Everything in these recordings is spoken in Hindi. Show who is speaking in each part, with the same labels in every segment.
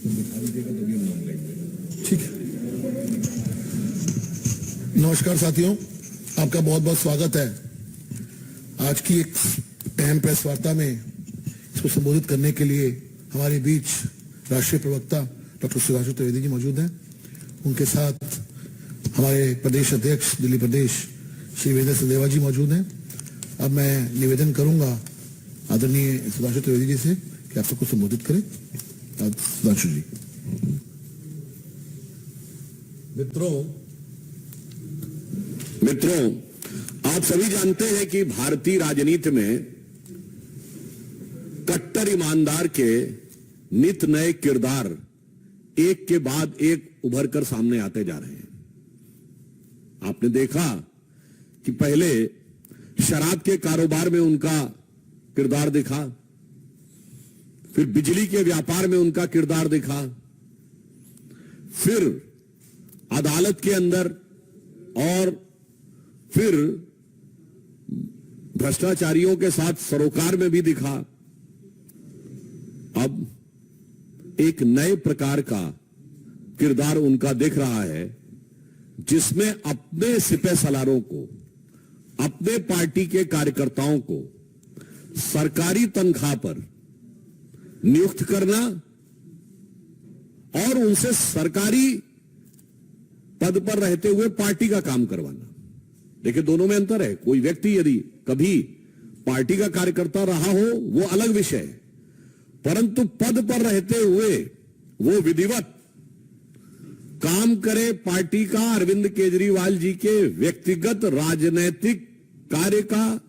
Speaker 1: तो दिखा दीजिएगा तभी हम नाम लेंगे।
Speaker 2: ठीक है। नमस्कार साथियों, आपका बहुत बहुत स्वागत है। आज की एक अहम प्रेस वार्ता में इसको संबोधित करने के लिए हमारे बीच राष्ट्रीय प्रवक्ता डॉक्टर सुधांशु त्रिवेदी जी मौजूद हैं। उनके साथ हमारे प्रदेश अध्यक्ष दिल्ली प्रदेश श्री वीरेंद्र सचदेवा जी मौजूद हैं। अब मैं निवेदन करूंगा आदरणीय सुधांशु त्रिवेदी जी से कि आप सबको संबोधित करें। सुधांशु जी।
Speaker 3: मित्रों, आप सभी जानते हैं कि भारतीय राजनीति में कट्टर ईमानदार के नित नए किरदार एक के बाद एक उभर कर सामने आते जा रहे हैं। आपने देखा कि पहले शराब के कारोबार में उनका किरदार दिखा, फिर बिजली के व्यापार में उनका किरदार दिखा, फिर अदालत के अंदर, और फिर भ्रष्टाचारियों के साथ सरोकार में भी दिखा। अब एक नए प्रकार का किरदार उनका दिख रहा है, जिसमें अपने सिपह सलारों को, अपने पार्टी के कार्यकर्ताओं को सरकारी तनख्वाह पर नियुक्त करना और उनसे सरकारी पद पर रहते हुए पार्टी का काम करवाना। देखिए, दोनों में अंतर है। कोई व्यक्ति यदि कभी पार्टी का कार्यकर्ता रहा हो वो अलग विषय है, परंतु पद पर रहते हुए वो विधिवत काम करे पार्टी का, अरविंद केजरीवाल जी के व्यक्तिगत राजनैतिक कार्य का,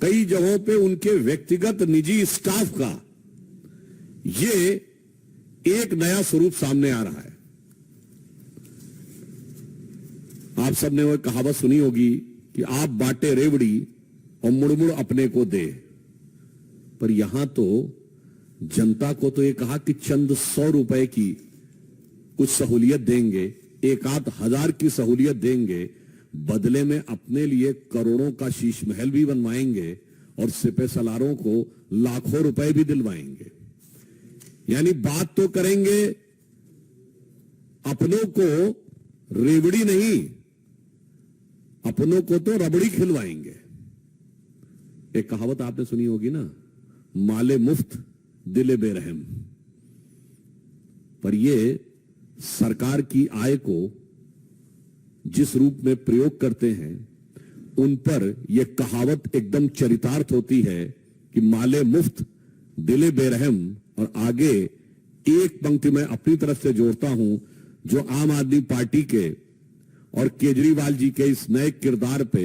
Speaker 3: कई जगहों पे उनके व्यक्तिगत निजी स्टाफ का, ये एक नया स्वरूप सामने आ रहा है। आप सबने वो कहावत सुनी होगी कि आप बांटे रेवड़ी और मुड़मुड़ अपने को दे, पर यहां तो जनता को तो ये कहा कि चंद 100 रुपए की कुछ सहूलियत देंगे, एक आध हजार की सहूलियत देंगे, बदले में अपने लिए करोड़ों का शीश महल भी बनवाएंगे और सिपह सलारों को लाखों रुपए भी दिलवाएंगे। यानी बात तो करेंगे, अपनों को रेवड़ी नहीं, अपनों को तो रबड़ी खिलवाएंगे। एक कहावत आपने सुनी होगी ना, माले मुफ्त दिले बेरहम। पर ये सरकार की आय को जिस रूप में प्रयोग करते हैं, उन पर यह कहावत एकदम चरितार्थ होती है कि माले मुफ्त दिले बेरहम। और आगे एक पंक्ति में अपनी तरफ से जोड़ता हूं, जो आम आदमी पार्टी के और केजरीवाल जी के इस नए किरदार पे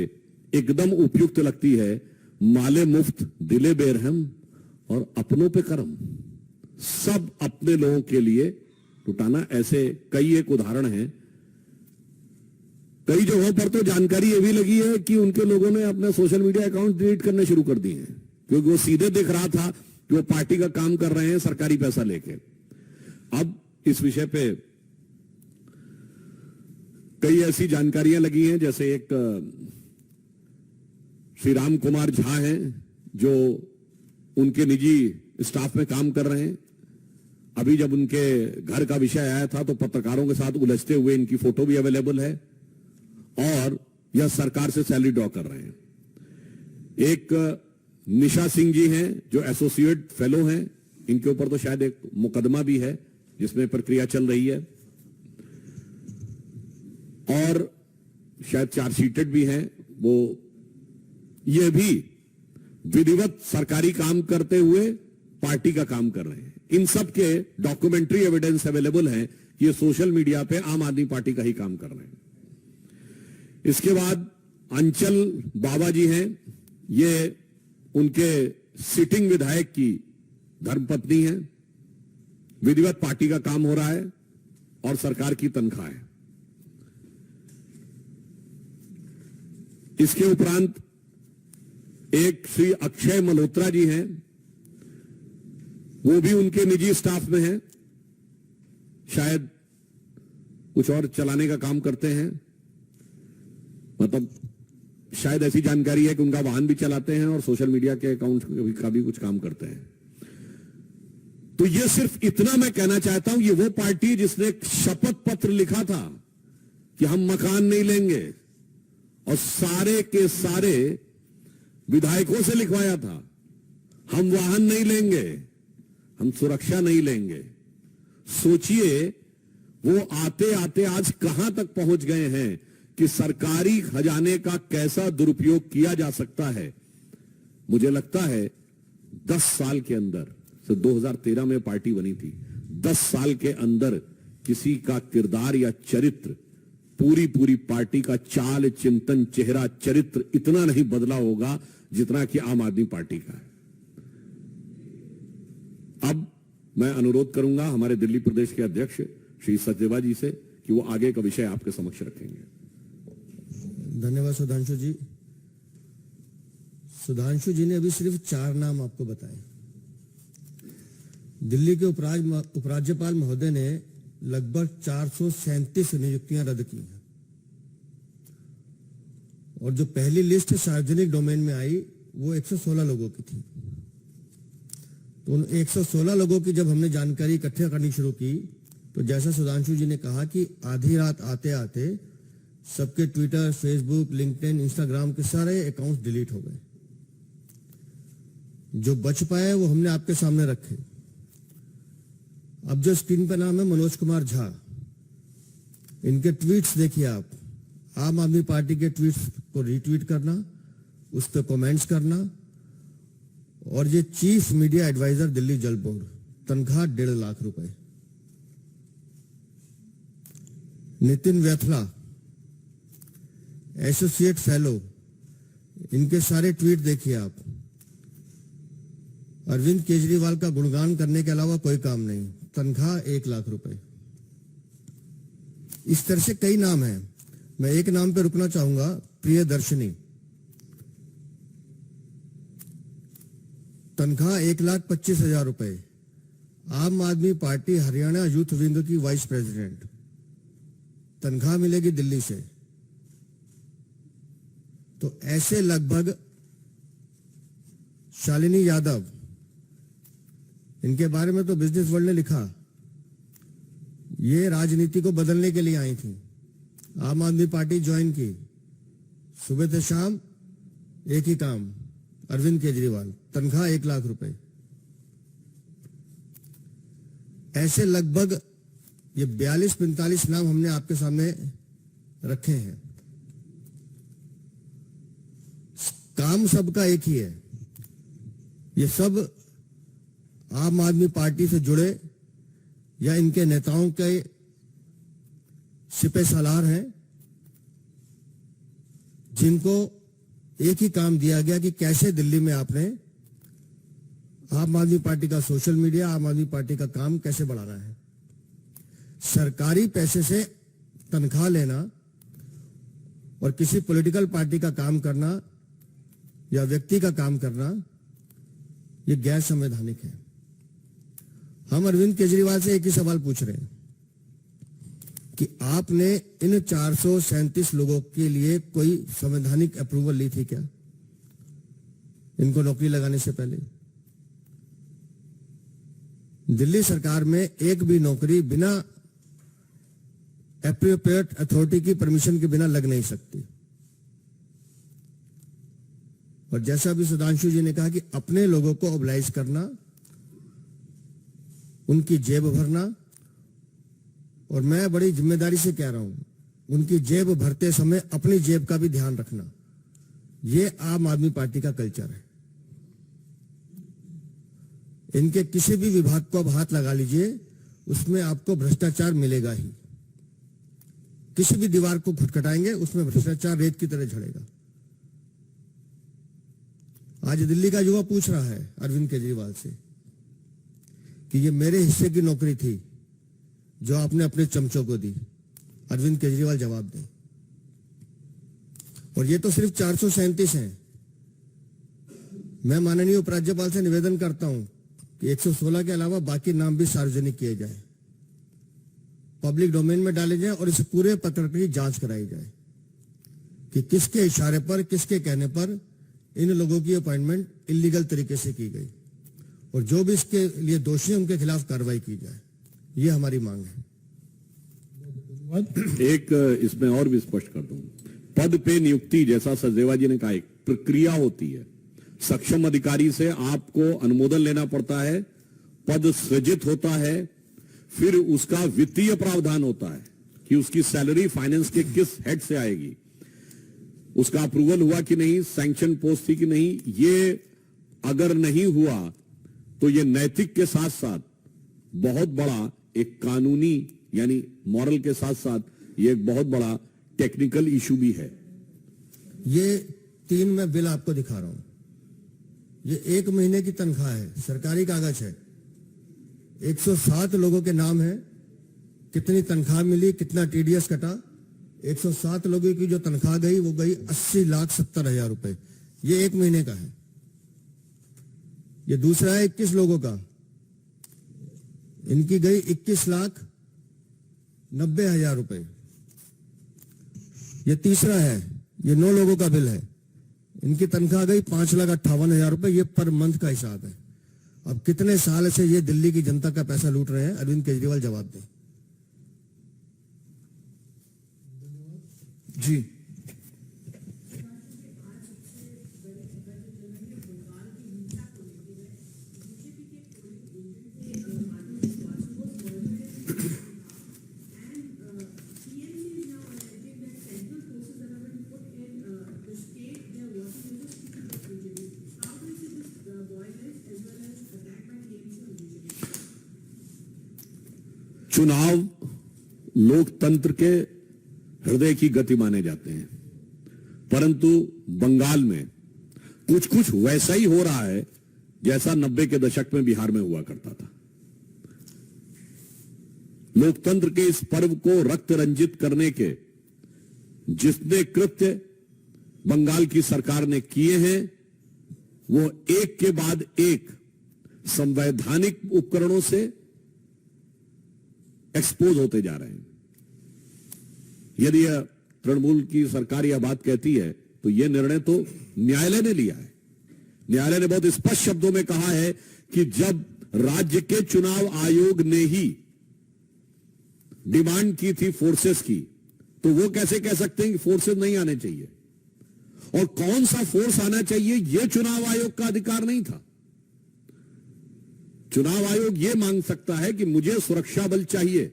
Speaker 3: एकदम उपयुक्त लगती है। माले मुफ्त दिले बेरहम और अपनों पे करम। सब अपने लोगों के लिए लुटाना। ऐसे कई एक उदाहरण हैं। कई जगहों पर तो जानकारी ये भी लगी है कि उनके लोगों ने अपने सोशल मीडिया अकाउंट डिलीट करने शुरू कर दिए हैं, क्योंकि वो सीधे दिख रहा था कि वो पार्टी का काम कर रहे हैं सरकारी पैसा लेके। अब इस विषय पे कई ऐसी जानकारियां लगी हैं, जैसे एक श्री राम कुमार झा हैं जो उनके निजी स्टाफ में काम कर रहे हैं। अभी जब उनके घर का विषय आया था तो पत्रकारों के साथ उलझते हुए इनकी फोटो भी अवेलेबल है, और यह सरकार से सैलरी ड्रॉ कर रहे हैं। एक निशा सिंह जी हैं जो एसोसिएट फेलो हैं, इनके ऊपर तो शायद एक मुकदमा भी है जिसमें प्रक्रिया चल रही है, और शायद चार्जशीटेड भी हैं। वो ये भी विधिवत सरकारी काम करते हुए पार्टी का काम कर रहे हैं। इन सब के डॉक्यूमेंट्री एविडेंस अवेलेबल है कि ये सोशल मीडिया पे आम आदमी पार्टी का ही काम कर रहे हैं। इसके बाद अंचल बाबा जी हैं, ये उनके सिटिंग विधायक की धर्मपत्नी है। विधिवत पार्टी का काम हो रहा है और सरकार की तनख्वाह है। इसके उपरांत एक श्री अक्षय मल्होत्रा जी हैं, वो भी उनके निजी स्टाफ में हैं, शायद कुछ और चलाने का काम करते हैं। मतलब शायद ऐसी जानकारी है कि उनका वाहन भी चलाते हैं और सोशल मीडिया के अकाउंट का भी कुछ काम करते हैं। तो ये सिर्फ इतना मैं कहना चाहता हूं, ये वो पार्टी है जिसने एक शपथ पत्र लिखा था कि हम मकान नहीं लेंगे, और सारे के सारे विधायकों से लिखवाया था, हम वाहन नहीं लेंगे, हम सुरक्षा नहीं लेंगे। सोचिए वो आते आते आज कहां तक पहुंच गए हैं कि सरकारी खजाने का कैसा दुरुपयोग किया जा सकता है। मुझे लगता है 10 साल के अंदर, 2013 में पार्टी बनी थी, 10 साल के अंदर किसी का किरदार या चरित्र, पूरी पार्टी का चाल चिंतन चेहरा चरित्र इतना नहीं बदला होगा जितना कि आम आदमी पार्टी का है। अब मैं अनुरोध करूंगा हमारे दिल्ली प्रदेश के अध्यक्ष श्री सचदेवा जी से कि वो आगे का विषय आपके समक्ष रखेंगे।
Speaker 4: धन्यवाद सुधांशु जी। सुधांशु जी ने अभी सिर्फ 4 नाम आपको बताए। दिल्ली के उपराज्यपाल महोदय ने लगभग 437 नियुक्तियां रद्द की हैं, और जो पहली लिस्ट सार्वजनिक डोमेन में आई वो 116 लोगों की थी। तो उन 116 लोगों की जब हमने जानकारी इकट्ठा करनी शुरू की, तो जैसा सुधांशु जी ने कहा कि आधी रात आते आते सबके ट्विटर, फेसबुक, लिंक्डइन, इंस्टाग्राम के सारे अकाउंट्स डिलीट हो गए। जो बच पाए वो हमने आपके सामने रखे। अब जो स्क्रीन पर नाम है मनोज कुमार झा, इनके ट्वीट्स देखिए आप। आम आदमी पार्टी के ट्वीट्स को रीट्वीट करना, उस पर कमेंट्स करना, और ये चीफ मीडिया एडवाइजर दिल्ली जल बोर्ड, तनख्वाह 1.5 लाख रुपए। नितिन व्यथला, एसोसिएट फेलो, इनके सारे ट्वीट देखिए आप। अरविंद केजरीवाल का गुणगान करने के अलावा कोई काम नहीं, तनख्वाह 1 लाख रुपए। इस तरह से कई नाम हैं। मैं एक नाम पे रुकना चाहूंगा, प्रियदर्शनी, तनख्वाह 1,25,000 रुपए। आम आदमी पार्टी हरियाणा यूथ विंग की वाइस प्रेसिडेंट, तनख्वाह मिलेगी दिल्ली से। तो ऐसे लगभग शालिनी यादव, इनके बारे में तो बिजनेस वर्ल्ड ने लिखा, ये राजनीति को बदलने के लिए आई थी, आम आदमी पार्टी ज्वाइन की, सुबह से शाम एक ही काम, अरविंद केजरीवाल, तनख्वाह 1 लाख रुपए। ऐसे लगभग ये 42-45 नाम हमने आपके सामने रखे हैं। काम सबका एक ही है, ये सब आम आदमी पार्टी से जुड़े या इनके नेताओं के सिपह सालार हैं, जिनको एक ही काम दिया गया कि कैसे दिल्ली में आपने आम आदमी पार्टी का सोशल मीडिया, आम आदमी पार्टी का काम कैसे बढ़ाना है। सरकारी पैसे से तनख्वाह लेना और किसी पॉलिटिकल पार्टी का काम करना या व्यक्ति का काम करना, यह गैर संवैधानिक है। हम अरविंद केजरीवाल से एक ही सवाल पूछ रहे हैं कि आपने इन 437 लोगों के लिए कोई संवैधानिक अप्रूवल ली थी क्या, इनको नौकरी लगाने से पहले? दिल्ली सरकार में एक भी नौकरी बिना एप्रोप्रिएट अथॉरिटी की परमिशन के बिना लग नहीं सकती। और जैसा भी सुधांशु जी ने कहा कि अपने लोगों को ओबलाइज करना, उनकी जेब भरना, और मैं बड़ी जिम्मेदारी से कह रहा हूं, उनकी जेब भरते समय अपनी जेब का भी ध्यान रखना, यह आम आदमी पार्टी का कल्चर है। इनके किसी भी विभाग को आप हाथ लगा लीजिए, उसमें आपको भ्रष्टाचार मिलेगा ही। किसी भी दीवार को खटखटाएंगे, उसमें भ्रष्टाचार रेत की तरह झड़ेगा। आज दिल्ली का युवा पूछ रहा है अरविंद केजरीवाल से कि ये मेरे हिस्से की नौकरी थी जो आपने अपने चमचों को दी। अरविंद केजरीवाल जवाब दें। और ये तो सिर्फ 437 हैं। मैं माननीय उपराज्यपाल से निवेदन करता हूं कि 116 के अलावा बाकी नाम भी सार्वजनिक किए जाए, पब्लिक डोमेन में डाले जाए और इस पूरे प्रकरण की जांच कराई जाए कि किसके इशारे पर, किसके कहने पर इन लोगों की अपॉइंटमेंट इलीगल तरीके से की गई। और जो भी इसके लिए दोषी हैं उनके खिलाफ कार्रवाई की जाए, ये हमारी मांग है।
Speaker 3: एक इसमें और भी स्पष्ट कर दूं, पद पे नियुक्ति जैसा सचदेवा जी ने कहा एक प्रक्रिया होती है। सक्षम अधिकारी से आपको अनुमोदन लेना पड़ता है, पद सृजित होता है, फिर उसका वित्तीय प्रावधान होता है कि उसकी सैलरी फाइनेंस के किस हेड से आएगी, उसका अप्रूवल हुआ कि नहीं, सैंक्शन पोस्ट थी कि नहीं। ये अगर नहीं हुआ तो ये नैतिक के साथ साथ बहुत बड़ा एक कानूनी यानी मॉरल के साथ साथ ये एक बहुत बड़ा टेक्निकल इशू भी है।
Speaker 4: ये 3 मैं बिल आपको दिखा रहा हूं, ये 1 महीने की तनख्वाह है, सरकारी कागज है, 107 लोगों के नाम है, कितनी तनख्वाह मिली, कितना टीडीएस कटा। 107 लोगों की जो तनख्वाह गई वो गई 80,70,000 रुपए, ये 1 महीने का है। ये दूसरा है 21 लोगों का, इनकी गई 21,90,000 रुपए। ये तीसरा है, ये 9 लोगों का बिल है, इनकी तनख्वाह गई 5,58,000 रुपए। ये पर मंथ का हिसाब है। अब कितने साल से ये दिल्ली की जनता का पैसा लूट रहे हैं, अरविंद केजरीवाल जवाब दें।
Speaker 2: जी
Speaker 3: चुनाव लोकतंत्र के हृदय की गति माने जाते हैं, परंतु बंगाल में कुछ कुछ वैसा ही हो रहा है जैसा 90 के दशक में बिहार में हुआ करता था। लोकतंत्र के इस पर्व को रक्त रंजित करने के जितने कृत्य बंगाल की सरकार ने किए हैं वो एक के बाद एक संवैधानिक उपकरणों से एक्सपोज होते जा रहे हैं। यदि यह तृणमूल की सरकार यह बात कहती है तो यह निर्णय तो न्यायालय ने लिया है। न्यायालय ने बहुत स्पष्ट शब्दों में कहा है कि जब राज्य के चुनाव आयोग ने ही डिमांड की थी फोर्सेस की, तो वो कैसे कह सकते हैं कि फोर्सेस नहीं आने चाहिए, और कौन सा फोर्स आना चाहिए यह चुनाव आयोग का अधिकार नहीं था। चुनाव आयोग यह मांग सकता है कि मुझे सुरक्षा बल चाहिए,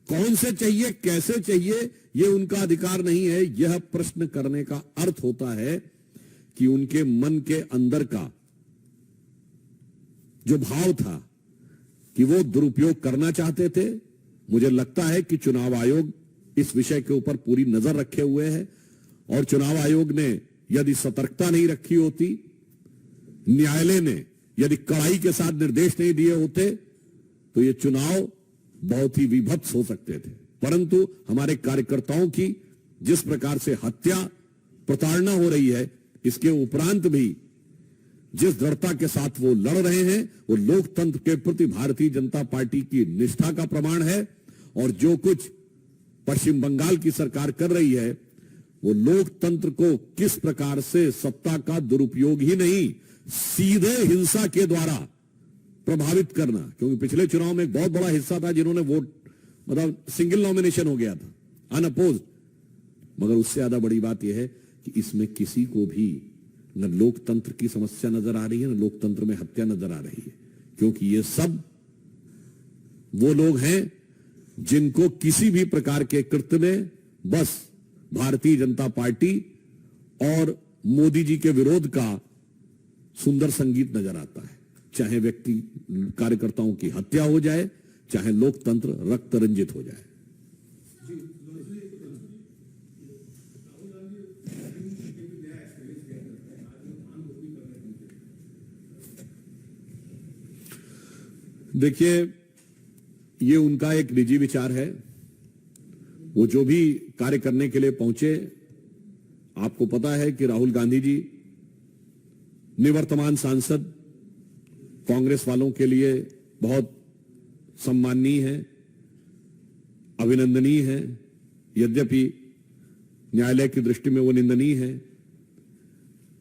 Speaker 3: कौन से चाहिए, कैसे चाहिए, यह उनका अधिकार नहीं है। यह प्रश्न करने का अर्थ होता है कि उनके मन के अंदर का जो भाव था कि वो दुरुपयोग करना चाहते थे। मुझे लगता है कि चुनाव आयोग इस विषय के ऊपर पूरी नजर रखे हुए है, और चुनाव आयोग ने यदि सतर्कता नहीं रखी होती, न्यायालय ने यदि कड़ाई के साथ निर्देश नहीं दिए होते, तो ये चुनाव बहुत ही विभत्स हो सकते थे। परंतु हमारे कार्यकर्ताओं की जिस प्रकार से हत्या, प्रताड़ना हो रही है, इसके उपरांत भी जिस दृढ़ता के साथ वो लड़ रहे हैं, वो लोकतंत्र के प्रति भारतीय जनता पार्टी की निष्ठा का प्रमाण है। और जो कुछ पश्चिम बंगाल की सरकार कर रही है, वो लोकतंत्र को किस प्रकार से सत्ता का दुरुपयोग ही नहीं, सीधे हिंसा के द्वारा प्रभावित करना। क्योंकि पिछले चुनाव में एक बहुत बड़ा हिस्सा था जिन्होंने वोट, मतलब सिंगल नॉमिनेशन हो गया था, अनअपोज्ड। मगर उससे ज्यादा बड़ी बात यह है कि इसमें किसी को भी न लोकतंत्र की समस्या नजर आ रही है, न लोकतंत्र में हत्या नजर आ रही है, क्योंकि ये सब वो लोग हैं जिनको किसी भी प्रकार के कृत्य में बस भारतीय जनता पार्टी और मोदी जी के विरोध का सुंदर संगीत नजर आता है। चाहे व्यक्ति कार्यकर्ताओं की हत्या हो जाए, चाहे लोकतंत्र रक्त रंजित हो जाए। देखिए, ये उनका एक निजी विचार है। वो जो भी कार्य करने के लिए पहुंचे, आपको पता है कि राहुल गांधी जी निवर्तमान सांसद कांग्रेस वालों के लिए बहुत सम्माननीय है, अभिनंदनीय है, यद्यपि न्यायालय की दृष्टि में वो निंदनीय है।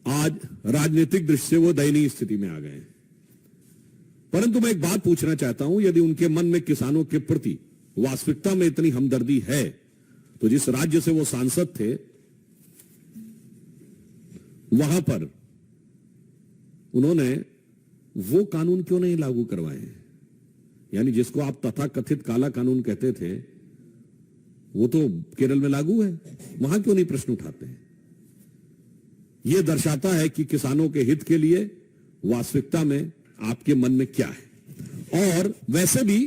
Speaker 3: आज राजनीतिक दृष्टि से वो दयनीय स्थिति में आ गए हैं। परंतु मैं एक बात पूछना चाहता हूं, यदि उनके मन में किसानों के प्रति वास्तविकता में इतनी हमदर्दी है, तो जिस राज्य से वो सांसद थे वहां पर उन्होंने वो कानून क्यों नहीं लागू करवाए? यानी जिसको आप तथाकथित काला कानून कहते थे, वो तो केरल में लागू है, वहां क्यों नहीं प्रश्न उठाते हैं? यह दर्शाता है कि किसानों के हित के लिए वास्तविकता में आपके मन में क्या है। और वैसे भी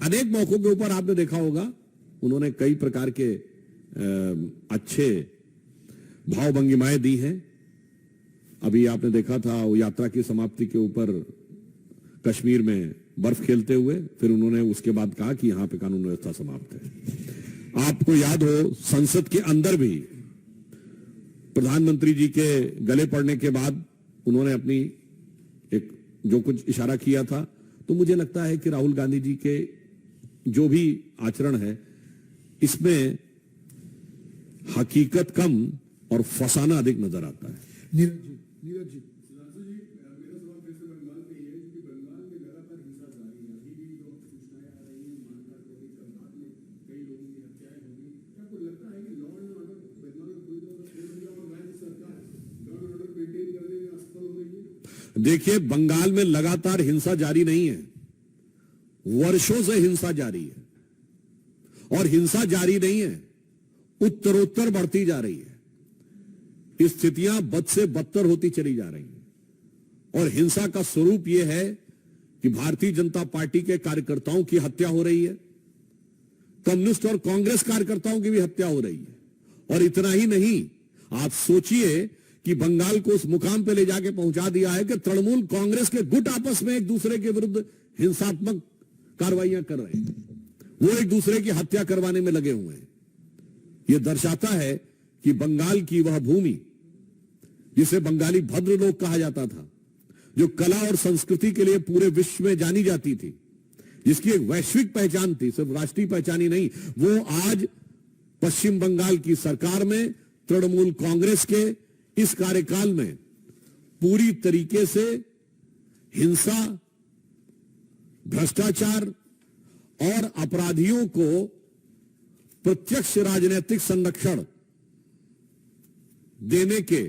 Speaker 3: अनेक मौकों के ऊपर आपने देखा होगा, उन्होंने कई प्रकार के अच्छे भाव भंगिमाएं दी हैं। अभी आपने देखा था वो यात्रा की समाप्ति के ऊपर कश्मीर में बर्फ खेलते हुए, फिर उन्होंने उसके बाद कहा कि यहां पे कानून व्यवस्था समाप्त है। आपको याद हो, संसद के अंदर भी प्रधानमंत्री जी के गले पड़ने के बाद उन्होंने अपनी एक जो कुछ इशारा किया था, तो मुझे लगता है कि राहुल गांधी जी के जो भी आचरण है, इसमें हकीकत कम और फसाना अधिक नजर आता है।
Speaker 2: नीरज जी
Speaker 3: देखिए, बंगाल में लगातार हिंसा जारी नहीं है, वर्षों से हिंसा जारी है, और हिंसा जारी नहीं है, उत्तरोत्तर बढ़ती जा रही है। स्थितियां बद से बदतर होती चली जा रही हैं, और हिंसा का स्वरूप यह है कि भारतीय जनता पार्टी के कार्यकर्ताओं की हत्या हो रही है, कम्युनिस्ट और कांग्रेस कार्यकर्ताओं की भी हत्या हो रही है। और इतना ही नहीं, आप सोचिए कि बंगाल को उस मुकाम पे ले जाके पहुंचा दिया है कि तृणमूल कांग्रेस के गुट आपस में एक दूसरे के विरुद्ध हिंसात्मक कार्रवाइयां कर रहे हैं, वो एक दूसरे की हत्या करवाने में लगे हुए हैं। यह दर्शाता है कि बंगाल की वह भूमि जिसे बंगाली भद्र लोग कहा जाता था, जो कला और संस्कृति के लिए पूरे विश्व में जानी जाती थी, जिसकी एक वैश्विक पहचान थी, सिर्फ राष्ट्रीय पहचान ही नहीं, वो आज पश्चिम बंगाल की सरकार में तृणमूल कांग्रेस के इस कार्यकाल में पूरी तरीके से हिंसा, भ्रष्टाचार और अपराधियों को प्रत्यक्ष राजनीतिक संरक्षण देने के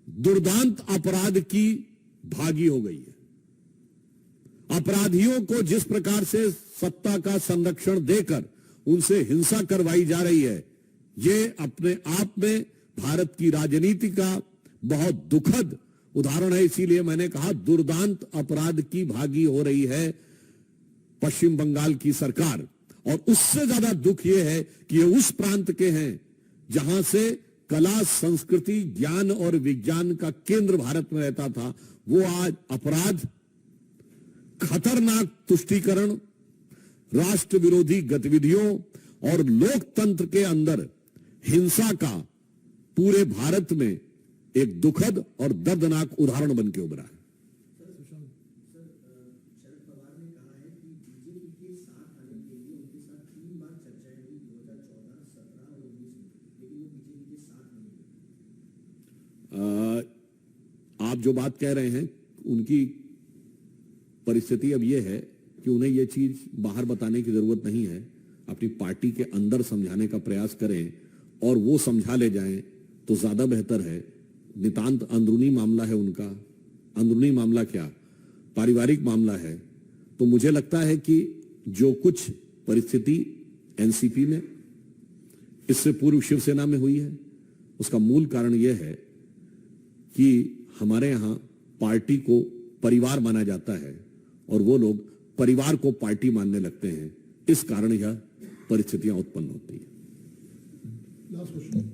Speaker 3: दुर्दांत अपराध की भागी हो गई है। अपराधियों को जिस प्रकार से सत्ता का संरक्षण देकर उनसे हिंसा करवाई जा रही है, ये अपने आप में भारत की राजनीति का बहुत दुखद उदाहरण है। इसीलिए मैंने कहा, दुर्दांत अपराध की भागी हो रही है पश्चिम बंगाल की सरकार। और उससे ज्यादा दुख यह है कि ये उस प्रांत के हैं जहां से कला, संस्कृति, ज्ञान और विज्ञान का केंद्र भारत में रहता था, वो आज अपराध, खतरनाक तुष्टीकरण, राष्ट्र विरोधी गतिविधियों और लोकतंत्र के अंदर हिंसा का पूरे भारत में एक दुखद और दर्दनाक उदाहरण बन के उभरा है। आप जो बात कह रहे हैं, उनकी परिस्थिति अब यह है कि उन्हें यह चीज बाहर बताने की जरूरत नहीं है, अपनी पार्टी के अंदर समझाने का प्रयास करें और वो समझा ले जाएं तो ज्यादा बेहतर है। नितांत अंदरूनी मामला है उनका, अंदरूनी मामला क्या, पारिवारिक मामला है। तो मुझे लगता है कि जो कुछ परिस्थिति एनसीपी में, इससे पूर्व शिवसेना में हुई है, उसका मूल कारण यह है कि हमारे यहां पार्टी को परिवार माना जाता है और वो लोग परिवार को पार्टी मानने लगते हैं। इस कारण यह परिस्थितियां उत्पन्न होती है।
Speaker 2: Last question.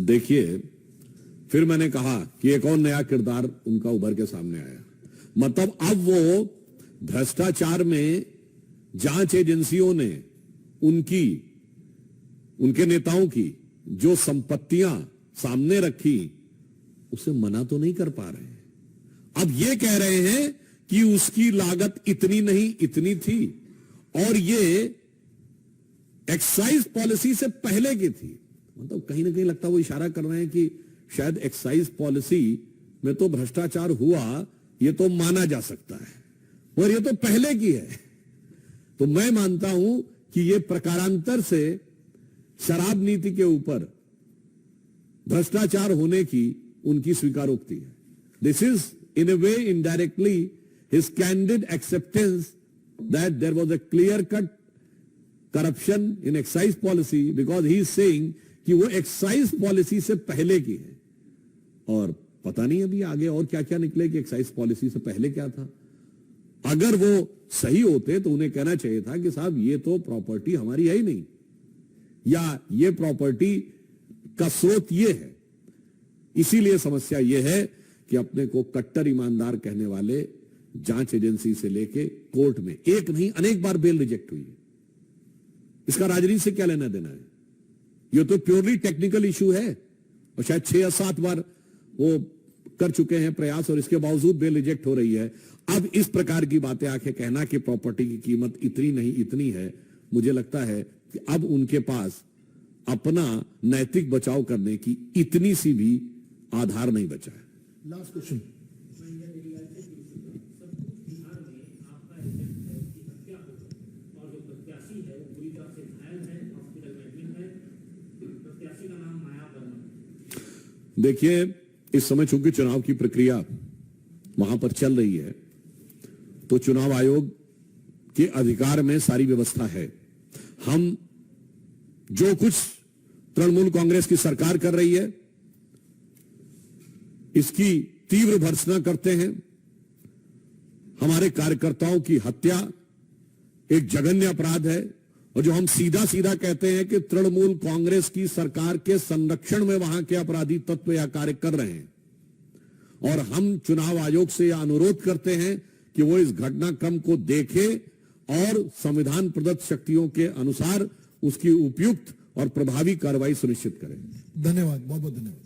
Speaker 3: देखिए, फिर मैंने कहा कि एक और नया किरदार उनका उभर के सामने आया। मतलब अब वो भ्रष्टाचार में जांच एजेंसियों ने उनके नेताओं की जो संपत्तियां सामने रखी, उसे मना तो नहीं कर पा रहे हैं। अब ये कह रहे हैं कि उसकी लागत इतनी नहीं इतनी थी, और ये एक्साइज पॉलिसी से पहले की थी। मतलब कहीं ना कहीं लगता है वो इशारा कर रहे हैं कि शायद एक्साइज पॉलिसी में तो भ्रष्टाचार हुआ, ये तो माना जा सकता है, और ये तो पहले की है। तो मैं मानता हूं कि ये प्रकारांतर से शराब नीति के ऊपर भ्रष्टाचार होने की उनकी स्वीकारोक्ति है। This is in a way indirectly his candid acceptance that there was a clear cut corruption in excise policy, because he is saying कि वो एक्साइज पॉलिसी से पहले की है। और पता नहीं अभी आगे और क्या क्या निकले कि एक्साइज पॉलिसी से पहले क्या था। अगर वो सही होते तो उन्हें कहना चाहिए था कि साहब ये तो प्रॉपर्टी हमारी है ही नहीं, या ये प्रॉपर्टी का स्रोत ये है। इसीलिए समस्या ये है कि अपने को कट्टर ईमानदार कहने वाले जांच एजेंसी से लेके कोर्ट में एक नहीं अनेक बार बेल रिजेक्ट हुई है। इसका राजनीति से क्या लेना देना है? ये तो प्योरली टेक्निकल इशू है, और शायद 6 या 7 बार वो कर चुके हैं प्रयास, और इसके बावजूद बेल रिजेक्ट हो रही है। अब इस प्रकार की बातें आके कहना कि प्रॉपर्टी की कीमत इतनी नहीं इतनी है, मुझे लगता है कि अब उनके पास अपना नैतिक बचाव करने की इतनी सी भी आधार नहीं बचा है।
Speaker 2: Last question.
Speaker 3: देखिए, इस समय चूंकि चुनाव की प्रक्रिया वहां पर चल रही है, तो चुनाव आयोग के अधिकार में सारी व्यवस्था है। हम जो कुछ तृणमूल कांग्रेस की सरकार कर रही है, इसकी तीव्र भर्त्सना करते हैं। हमारे कार्यकर्ताओं की हत्या एक जघन्य अपराध है, और जो हम सीधा सीधा कहते हैं कि तृणमूल कांग्रेस की सरकार के संरक्षण में वहां के अपराधी तत्व या कार्य कर रहे हैं। और हम चुनाव आयोग से यह अनुरोध करते हैं कि वो इस घटनाक्रम को देखे और संविधान प्रदत्त शक्तियों के अनुसार उसकी उपयुक्त और प्रभावी कार्रवाई सुनिश्चित करें।
Speaker 2: धन्यवाद, बहुत बहुत धन्यवाद।